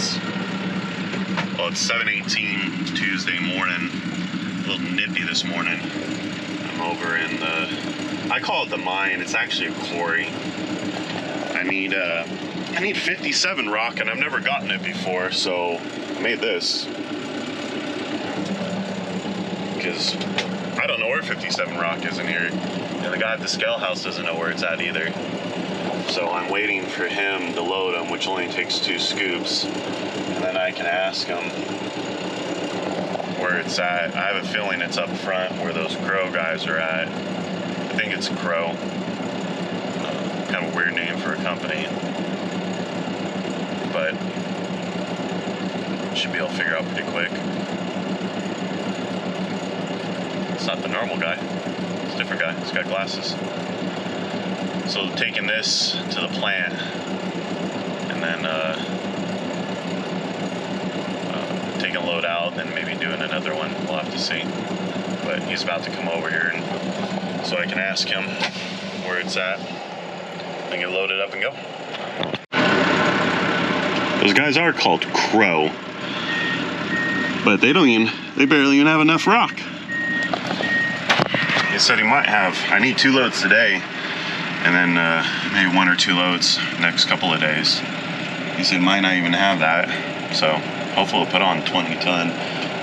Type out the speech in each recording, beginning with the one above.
guys. Well, it's 7:18 Tuesday morning. A little nippy this morning. I'm over in the, I call it the mine. It's actually a quarry. I need 57 rock, and I've never gotten it before, so I made this. Because I don't know where 57 rock is in here. And the guy at the scale house doesn't know where it's at either. So I'm waiting for him to load them, which only takes 2 scoops. And then I can ask him where it's at. I have a feeling it's up front where those Crow guys are at. I think it's Crow. Kind of a weird name for a company. But should be able to figure out pretty quick. It's not the normal guy. It's a different guy. He's got glasses. So taking this to the plant and then taking a load out, then maybe doing another one. We'll have to see. But he's about to come over here, and so I can ask him where it's at and get loaded up and go. Those guys are called Crow, but they barely even have enough rock. He said he might have, I need 2 loads today, and then maybe 1 or 2 loads next couple of days. He said might not even have that, so hopefully we'll put on 20 ton.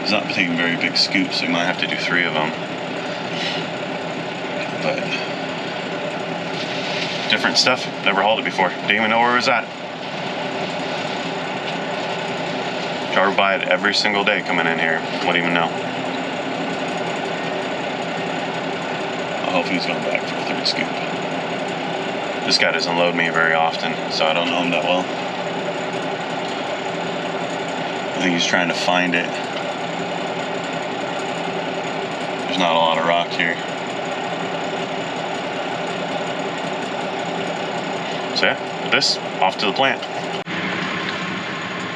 He's not taking very big scoops, so he might have to do 3 of them. But different stuff, never hauled it before. Didn't even know where it was at. Drove by it every single day coming in here. Wouldn't even know. Hopefully he's going back for a 3rd scoop. This guy doesn't load me very often, so I don't know him that well. I think he's trying to find it. There's not a lot of rock here. So yeah, with this, off to the plant.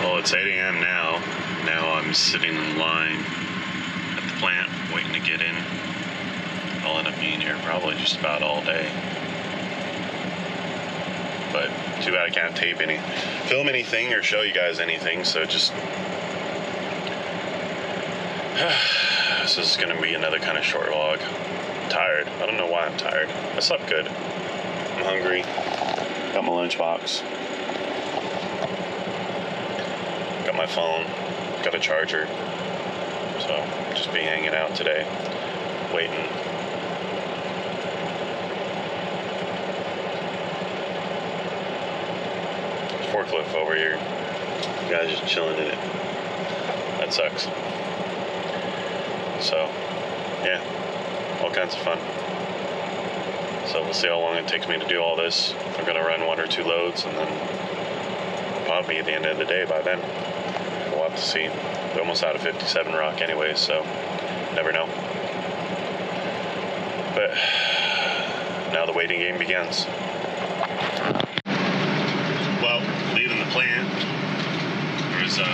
Well, it's 8 a.m. now. Now I'm sitting in line at the plant, waiting to get in. I'll end up being here probably just about all day. But too bad I can't film anything or show you guys anything, so just this is gonna be another kind of short vlog. I'm tired. I don't know why I'm tired. I slept good. I'm hungry. Got my lunchbox. Got my phone. Got a charger. So just be hanging out today, waiting. Forklift over here. You guys just chilling in it. That sucks. So, yeah, all kinds of fun. So we'll see how long it takes me to do all this. I'm gonna run 1 or 2 loads, and then probably at the end of the day by then. We'll have to see. We're almost out of 57 rock anyways, so never know. But now the waiting game begins. Leaving the plant, there was a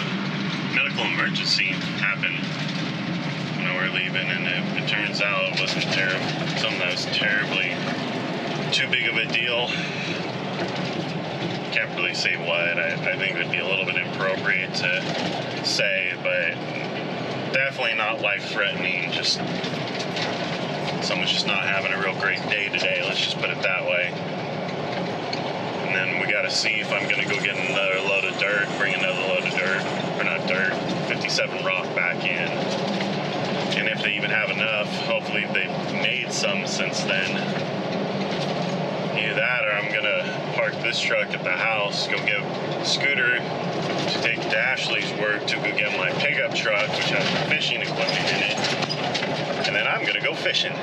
medical emergency happened when we were leaving, and it turns out it wasn't something that was terribly too big of a deal. Can't really say what. I think it would be a little bit inappropriate to say, but definitely not life-threatening. Just someone's just not having a real great day today. Let's just put it that way. And then we got to see if I'm going to go get another load of dirt, bring another load of dirt, or not dirt, 57 rock back in. And if they even have enough, hopefully they've made some since then. Either that, or I'm going to park this truck at the house, go get a scooter to take to Ashley's work to go get my pickup truck, which has fishing equipment in it. And then I'm going to go fishing.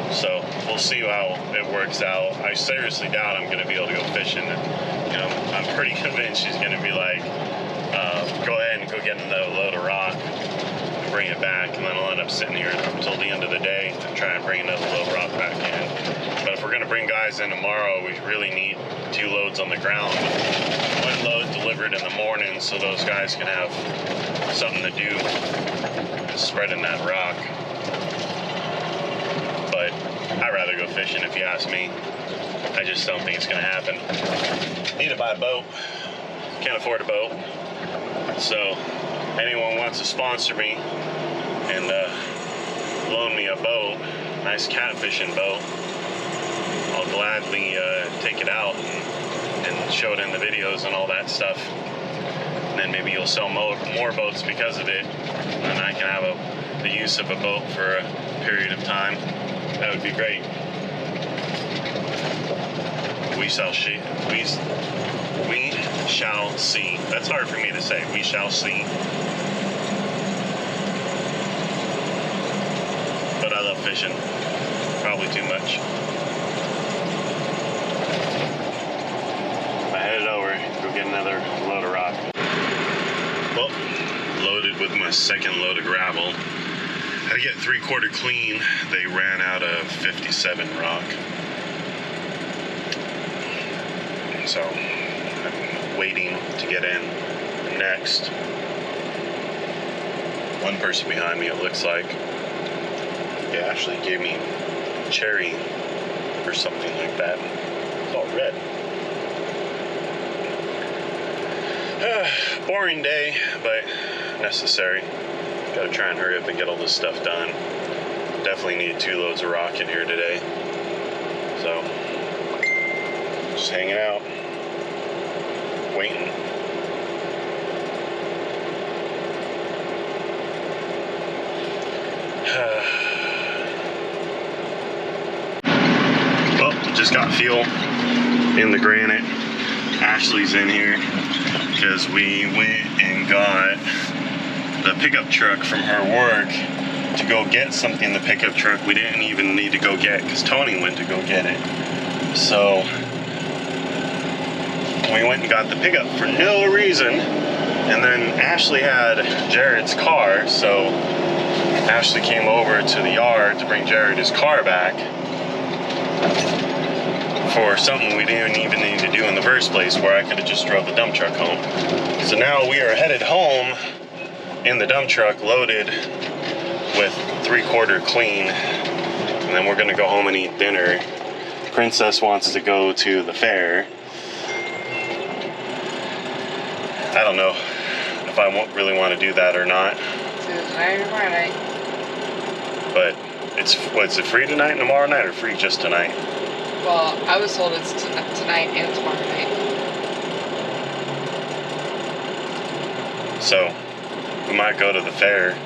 So we'll see how it works out. I seriously doubt I'm going to be able to go fishing. You know, I'm pretty convinced she's going to be like, go ahead and go get another load of rock and bring it back, and then I'll end up sitting here until the end of the day to try and bring another load of rock back in. But if we're going to bring guys in tomorrow, we really need 2 loads on the ground. 1 load delivered in the morning so those guys can have something to do spreading that rock. But I'd rather go fishing if you ask me. I just don't think it's going to happen. Need to buy a boat. Can't afford a boat. So anyone wants to sponsor me and loan me a boat, nice catfishing boat, I'll gladly take it out and show it in the videos and all that stuff. And then maybe you'll sell more boats because of it, and I can have the use of a boat for a period of time. That would be great. We shall see. We shall see. That's hard for me to say. We shall see. But I love fishing. Probably too much. I headed over, go get another load of rock. Well, loaded with my second load of gravel. Had to get 3/4 clean. They ran out of 57 rock. So I'm waiting to get in next. One person behind me, it looks like. They actually gave me cherry or something like that. It's all red. Boring day, but necessary. Gotta try and hurry up and get all this stuff done. Definitely need 2 loads of rock in here today. So, just hanging out, waiting. Well, just got fuel in the granite. Ashley's in here because we went and got the pickup truck from her work to go get something. The pickup truck we didn't even need to go get because Tony went to go get it. So we went and got the pickup for no reason, and then Ashley had Jared's car, so Ashley came over to the yard to bring Jared his car back for something we didn't even need to do in the first place, where I could have just drove the dump truck home. So now we are headed home in the dump truck loaded with 3/4 clean, and then we're gonna go home and eat dinner. Princess wants to go to the fair. I don't know if I really want to do that or not. Tonight or tomorrow night. But it's it free tonight and tomorrow night, or free just tonight? Well, I was told it's tonight and tomorrow night. So we might go to the fair.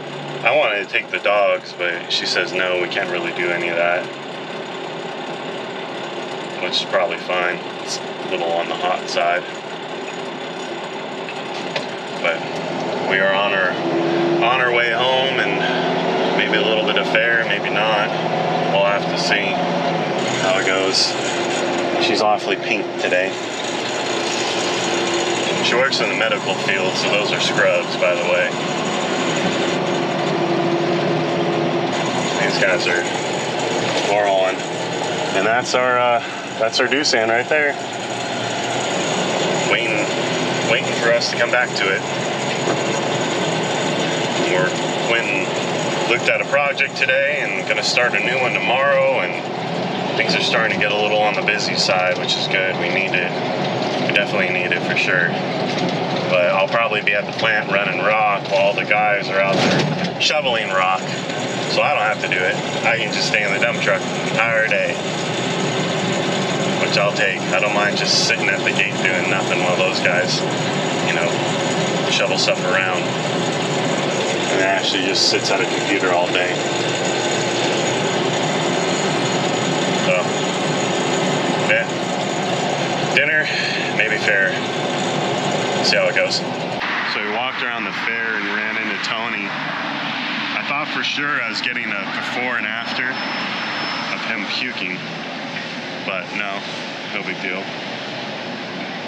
I wanted to take the dogs, but she says no, we can't really do any of that. Which is probably fine. It's a little on the hot side. But we are on our way home, and maybe a little bit of fair, maybe not. We'll have to see how it goes. She's awfully pink today. She works in the medical field, so those are scrubs, by the way. These guys are on, and that's our Doosan right there. Waiting for us to come back to it. Went and looked at a project today and gonna start a new one tomorrow, and things are starting to get a little on the busy side, which is good. We need it. We definitely need it for sure. But I'll probably be at the plant running rock while the guys are out there shoveling rock. So I don't have to do it. I can just stay in the dump truck the entire day, which I'll take. I don't mind just sitting at the gate doing nothing while those guys, shovel stuff around. And Ashley just sits at a computer all day. So, yeah. Dinner, maybe fair. See how it goes. So we walked around the fair and ran into Tony. I thought for sure I was getting a before and after of him puking, but no big deal.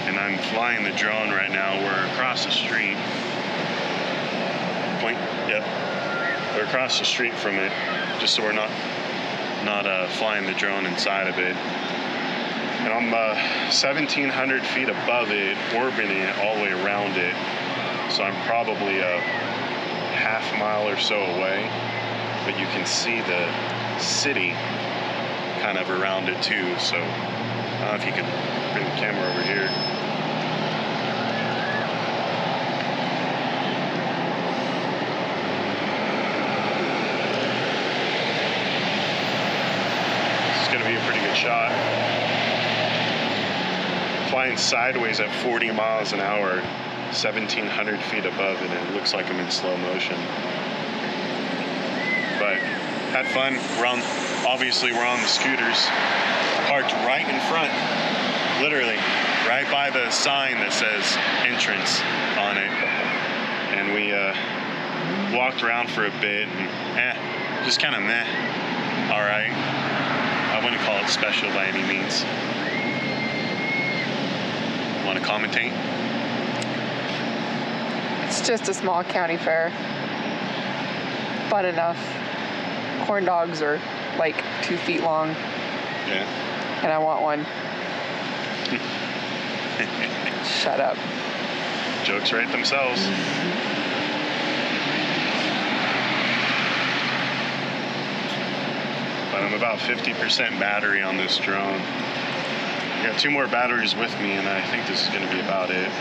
And I'm flying the drone right now. We're across the street. Yep. We're across the street from it, just so we're not flying the drone inside of it. And I'm 1,700 feet above it, orbiting it all the way around it. So I'm probably a half mile or so away, but you can see the city kind of around it too. So I don't know if you could bring the camera over here. shot. Flying sideways at 40 miles an hour, 1,700 feet above, and it looks like I'm in slow motion. But had fun. Obviously we're on the scooters, parked right in front, literally right by the sign that says entrance on it. And we walked around for a bit, and just kind of meh. All right, I wouldn't call it special by any means. Want to commentate? It's just a small county fair. Fun enough. Corn dogs are like 2 feet long. Yeah. And I want one. Shut up. Jokes write themselves. But I'm about 50% battery on this drone. I got 2 more batteries with me, and I think this is going to be about it.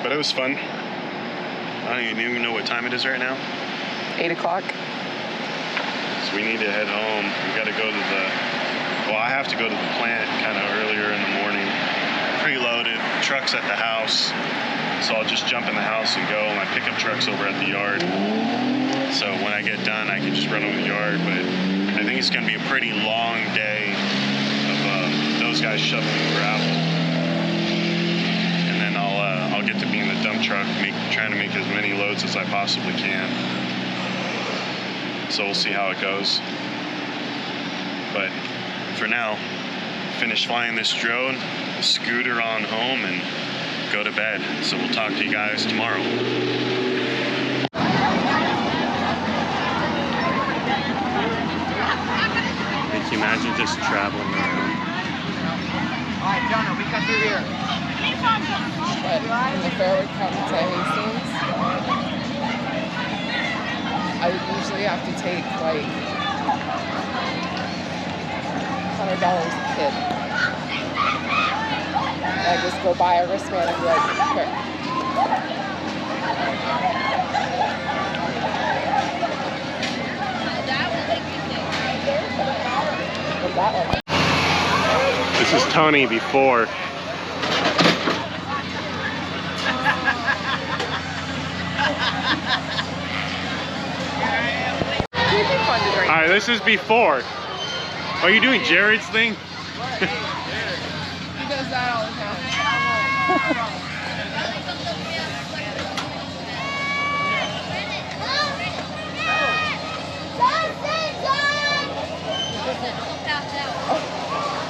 But it was fun. I don't even know what time it is right now. 8 o'clock. So we need to head home. We got to go to I have to go to the plant kind of earlier in the morning. Preloaded, truck's at the house. So I'll just jump in the house and go. My pickup truck's over at the yard. So when I get done, I can just run over the yard. But I think it's going to be a pretty long day of those guys shoveling gravel. And then I'll get to be in the dump truck, trying to make as many loads as I possibly can. So we'll see how it goes. But for now, finish flying this drone, scooter on home, and go to bed. So we'll talk to you guys tomorrow. Can you imagine just traveling around? Alright, Jonah, we cut through here. But when the fair would come to Hastings, I would usually have to take like $100 a kid. And I just go buy a wristband and be like, here. What's that one? This is Tony before. Alright, this is before. Are you doing Jared's thing? He does that all the time.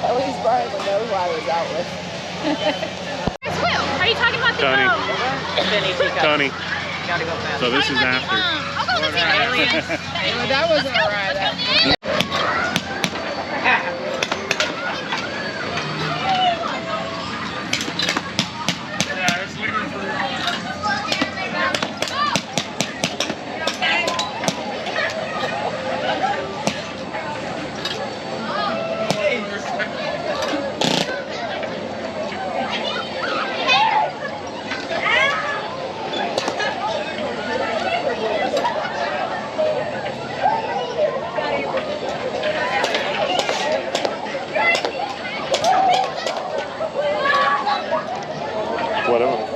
At least Brian would know who I was out with. Are you talking about the Tony. Tony. Gotta go fast. So this is after. I'll go with the aliens. But that wasn't a ride. Whatever.